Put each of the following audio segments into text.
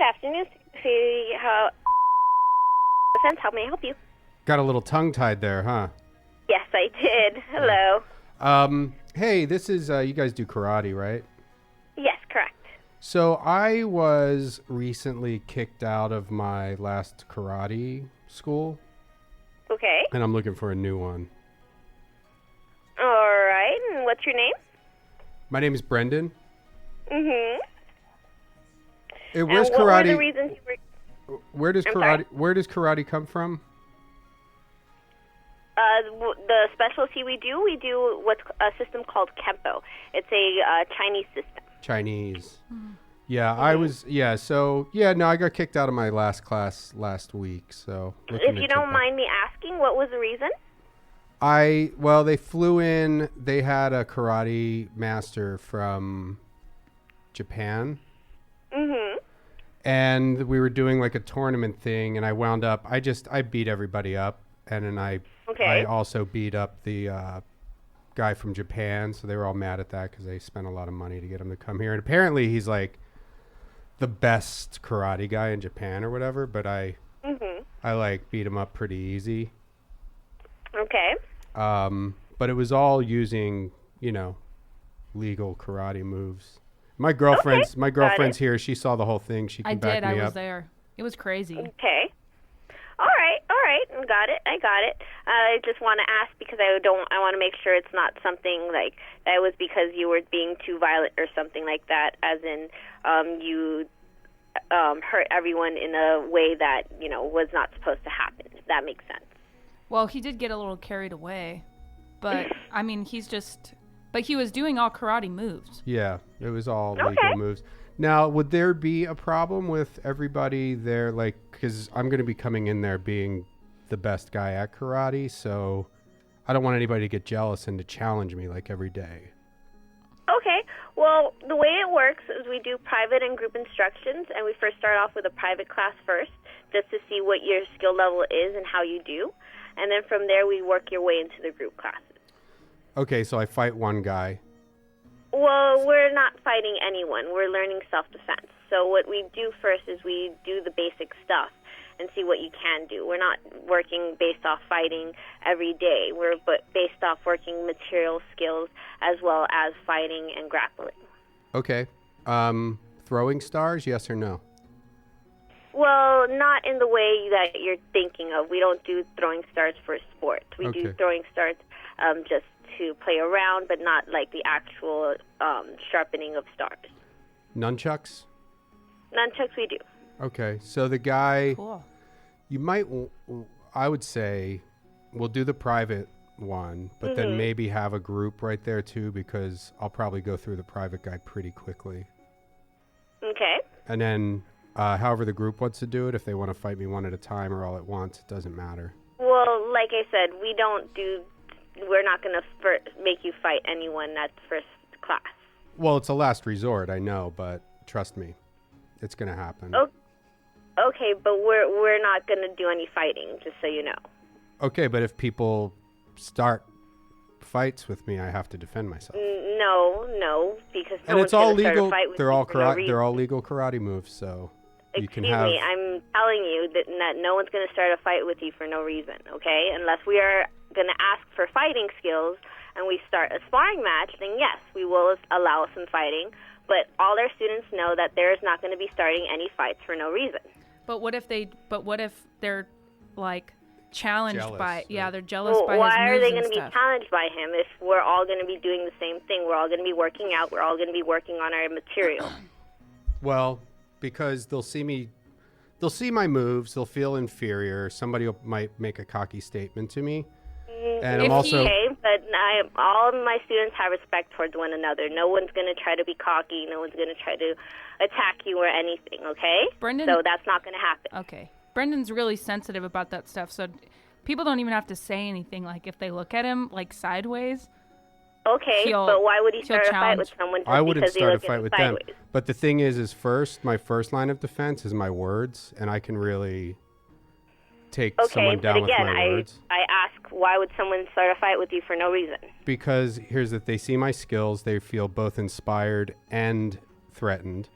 afternoon. See how defense. How may I help you? Got a little tongue-tied there, huh? Yes, I did. Hello. Hey, this is, you guys do karate, right? Yes, correct. So I was recently kicked out of my last karate school, Okay. and I'm looking for a new one. All right. And what's your name? My name is Brendan. Mm-hmm. Where's and what karate? were the reasons you were... Where does karate come from? The specialty we do what's a system called Kempo. It's a Chinese system. Chinese. Yeah, I was. Yeah, so no, I got kicked out of my last class last week. So If you don't mind me asking, what was the reason? They flew in. They had a karate master from Japan. Mm-hmm. And we were doing like a tournament thing, and I wound up. I beat everybody up, and then I also beat up the guy from Japan. So they were all mad at that because they spent a lot of money to get him to come here. And apparently he's like the best karate guy in Japan or whatever. But I like beat him up pretty easy. Okay. But it was all using, legal karate moves. My girlfriend's here. She saw the whole thing. She can back me up. I was there. It was crazy. Okay. All right. Got it. I got it. I just want to ask because I want to make sure it's not something like that was because you were being too violent or something like that, as in you hurt everyone in a way that, was not supposed to happen, if that makes sense. Well, he did get a little carried away. But, I mean, but he was doing all karate moves. Yeah, it was all legal moves. Now, would there be a problem with everybody there? Like, because I'm going to be coming in there being the best guy at karate, so I don't want anybody to get jealous and to challenge me like every day. Okay. Well, the way it works is we do private and group instructions, and we first start off with a private class first, just to see what your skill level is and how you do. And then from there, we work your way into the group classes. Okay, so I fight one guy. Well, we're not fighting anyone. We're learning self-defense. So what we do first is we do the basic stuff and see what you can do. We're not working based off fighting every day. We're based off working material skills as well as fighting and grappling. Okay. Throwing stars, yes or no? Well, not in the way that you're thinking of. We don't do throwing stars for sport. We do throwing stars just to play around, but not like the actual sharpening of stars. Nunchucks? Nunchucks we do. Okay, so the guy, Cool. I would say, we'll do the private one, but then maybe have a group right there too, because I'll probably go through the private guy pretty quickly. Okay. And then, however the group wants to do it, if they want to fight me one at a time or all at once, it doesn't matter. Well, like I said, we're not going to make you fight anyone at first class. Well, it's a last resort, I know, but trust me, it's going to happen. Okay, but we're not going to do any fighting, just so you know. Okay, but if people start fights with me, I have to defend myself. No, because and it's all legal. They're all legal karate moves, so you can have. Excuse me, I'm telling you that no one's going to start a fight with you for no reason, okay? Unless we are going to ask for fighting skills and we start a sparring match, then yes, we will allow some fighting. But all our students know that there's not going to be starting any fights for no reason. But what if they're like challenged jealous, by? Yeah, right? they're jealous by his moves. Why are they going to be stuff. challenged by him if we're all going to be doing the same thing? We're all going to be working out. We're all going to be working on our material. Well, because they'll see my moves. They'll feel inferior. Somebody might make a cocky statement to me, and I'm also. Okay, but all of my students have respect towards one another. No one's going to try to be cocky. No one's going to try to attack you or anything, okay? Brendan, so that's not going to happen. Okay. Brendan's really sensitive about that stuff, so people don't even have to say anything. Like, if they look at him, like, sideways. Okay, but why would he start a fight with someone just I wouldn't because start a they fight look with at him them. sideways? But the thing is my first line of defense is my words, and I can really take someone down with my words. I ask, why would someone start a fight with you for no reason? Because they see my skills, they feel both inspired and threatened,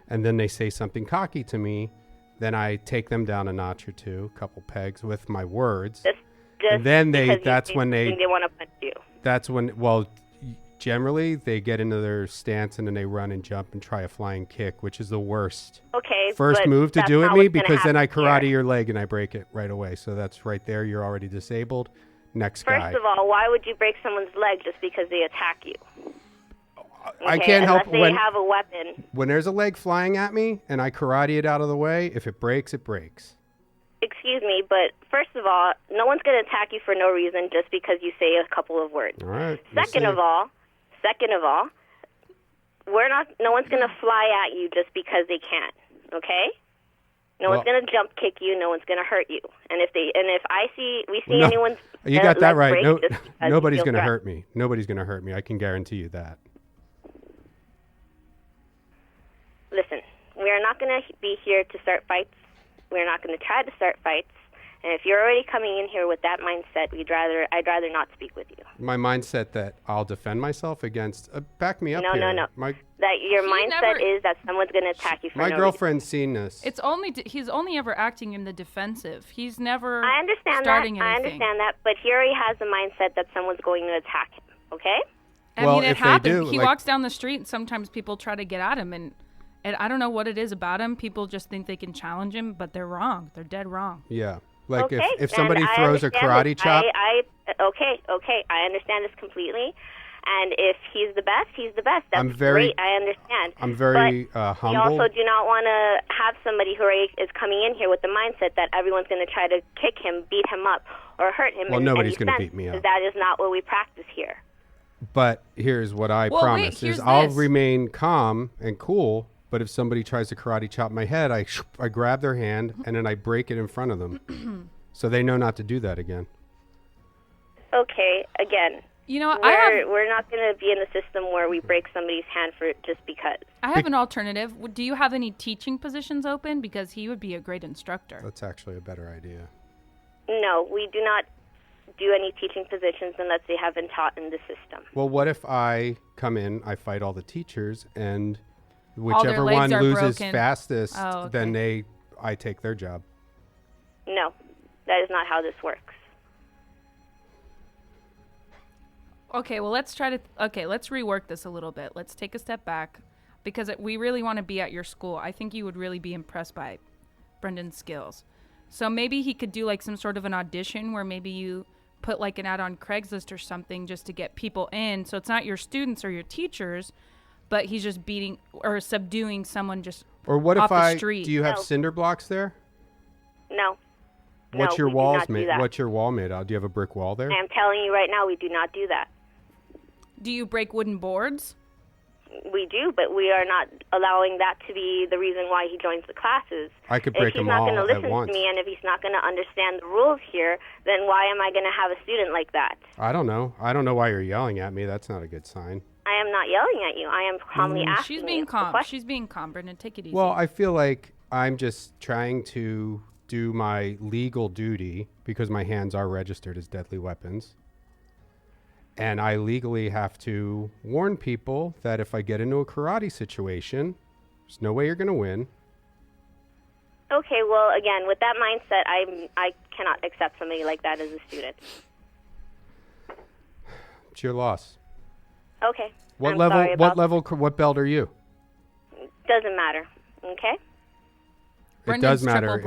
and then they say something cocky to me, then I take them down a notch or two, a couple pegs with my words. Just and then that's when they want to punch you. That's when, well, generally they get into their stance and then they run and jump and try a flying kick, which is the worst. Okay. First move to do at me, because then I karate your leg and I break it right away. So that's right there. You're already disabled. Next guy. First of all, why would you break someone's leg just because they attack you? Okay, I can't help unless they have a weapon. When there's a leg flying at me and I karate it out of the way, if it breaks, it breaks. Excuse me, but first of all, no one's going to attack you for no reason just because you say a couple of words. All right. Second of all, no one's going to fly at you just because they can. Okay? No one's going to jump kick you. No one's going to hurt you. And if we see anyone's you got that right. No, nobody's going to hurt me. Nobody's going to hurt me. I can guarantee you that. Listen, we are not going to be here to start fights. We're not going to try to start fights. And if you're already coming in here with that mindset, I'd rather not speak with you. My mindset that I'll defend myself against. Back me up here. No. That your mindset is that someone's going to attack you for no reason. My girlfriend's seen this. He's only ever acting in the defensive. He's never I understand starting that. anything. I understand that. But he already has the mindset that someone's going to attack him. Okay? I mean, it happens. He walks down the street and sometimes people try to get at him. And I don't know what it is about him. People just think they can challenge him, but they're wrong. They're dead wrong. Yeah. Like if somebody throws a karate chop. Okay. I understand this completely. And if he's the best, he's the best. That's great. I understand. I'm very humble. You also do not want to have somebody who is coming in here with the mindset that everyone's going to try to kick him, beat him up, or hurt him. Well, nobody's going to beat me up. That is not what we practice here. But here's what I promise: I'll remain calm and cool. But if somebody tries to karate chop my head, I grab their hand and then I break it in front of them, so they know not to do that again. Okay, again. You know, we're not going to be in a system where we break somebody's hand for just because. I have an alternative. Do you have any teaching positions open? Because he would be a great instructor. That's actually a better idea. No, we do not do any teaching positions unless they have been taught in the system. Well, what if I come in, I fight all the teachers, and whichever one loses fastest, then I take their job? No, that is not how this works. Okay, well, let's rework this a little bit. Let's take a step back, because we really want to be at your school. I think you would really be impressed by Brendan's skills. So maybe he could do like some sort of an audition where maybe you put like an ad on Craigslist or something just to get people in. So it's not your students or your teachers, but he's just beating or subduing someone just or what off if the street. Do you have cinder blocks there? No. What's your walls made? What's your wall made out of? Do you have a brick wall there? I am telling you right now, we do not do that. Do you break wooden boards? We do, but we are not allowing that to be the reason why he joins the classes. I could break them all at once. If he's not going to listen to me and if he's not going to understand the rules here, then why am I going to have a student like that? I don't know. I don't know why you're yelling at me. That's not a good sign. I am not yelling at you. I am calmly asking you. She's being calm. She's being calm, Brendan. Take it easy. Well, I feel like I'm just trying to do my legal duty because my hands are registered as deadly weapons. And I legally have to warn people that if I get into a karate situation, there's no way you're going to win. Okay, well, again, with that mindset, I cannot accept somebody like that as a student. It's your loss. Okay. What belt are you? Doesn't matter. Okay. It does matter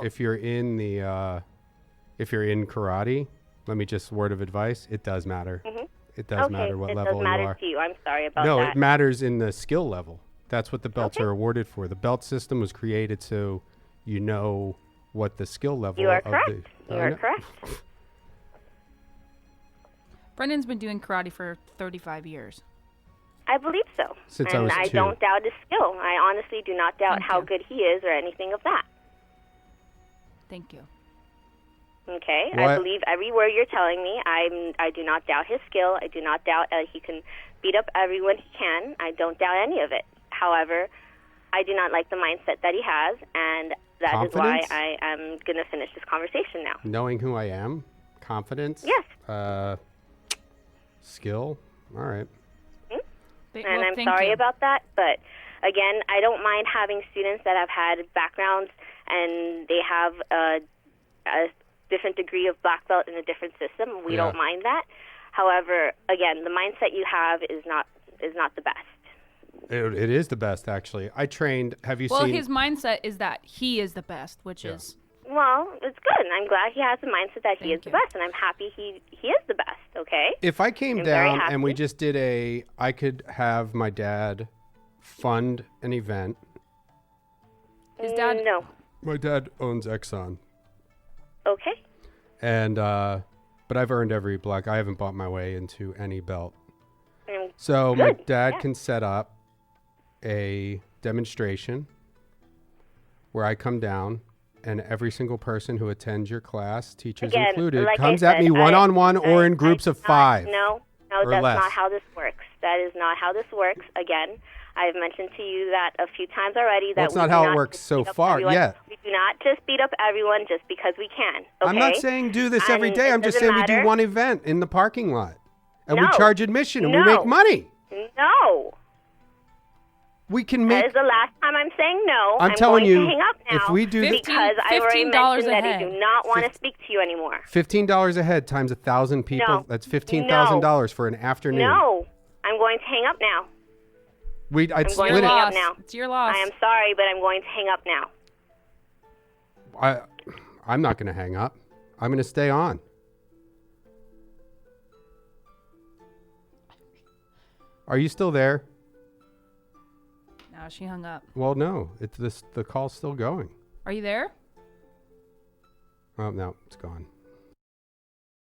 if you're in the if you're in karate. Let me just word of advice. It does matter. Mm-hmm. It does matter what level you are. It does matter to you. I'm sorry about that. No, it matters in the skill level. That's what the belts are awarded for. The belt system was created so you know what the skill level you are correct. You are correct. Brendan's been doing karate for 35 years. I believe so. Since I was 2. I don't doubt his skill. I honestly do not doubt how good he is or anything of that. Thank you. Okay, I believe every word you're telling me. I do not doubt his skill. I do not doubt that he can beat up everyone he can. I don't doubt any of it. However, I do not like the mindset that he has, and that is why I am going to finish this conversation now. Knowing who I am? Confidence? Yes. Skill? All right. And I'm sorry about that, but again, I don't mind having students that have had backgrounds and they have a different degree of black belt in a different system. We don't mind that. However, again, the mindset you have is not the best. It is the best, actually. I trained. Have you seen? Well, his mindset is that he is the best, which is. Well, it's good. And I'm glad he has the mindset that he is the best, and I'm happy he is the best. Okay. If I came down and we just did I could have my dad fund an event. His dad? No. My dad owns Exxon. Okay. And but I've earned every black. I haven't bought my way into any belt. So my dad can set up a demonstration where I come down and every single person who attends your class, teachers included, comes at me one-on-one or in groups of 5. No, that's not how this works. That is not how this works. Again, I've mentioned to you that a few times already. That's not how it works so far. Yeah. We do not just beat up everyone just because we can. Okay? I'm not saying do this every day. I'm just saying we do one event in the parking lot. And we charge admission and we make money. No. We can make. That is the last time I'm saying no. I'm telling you, to hang up now if we do because I already mentioned that I do not want to speak to you anymore. $15 a head times 1,000 people. No. That's $15,000 for an afternoon. No, I'm going to hang up now. I'd split it. Hang up now. It's your loss. I am sorry, but I'm going to hang up now. I'm not going to hang up. I'm going to stay on. Are you still there? No, she hung up. Well, no. The call's still going. Are you there? Oh, no, it's gone.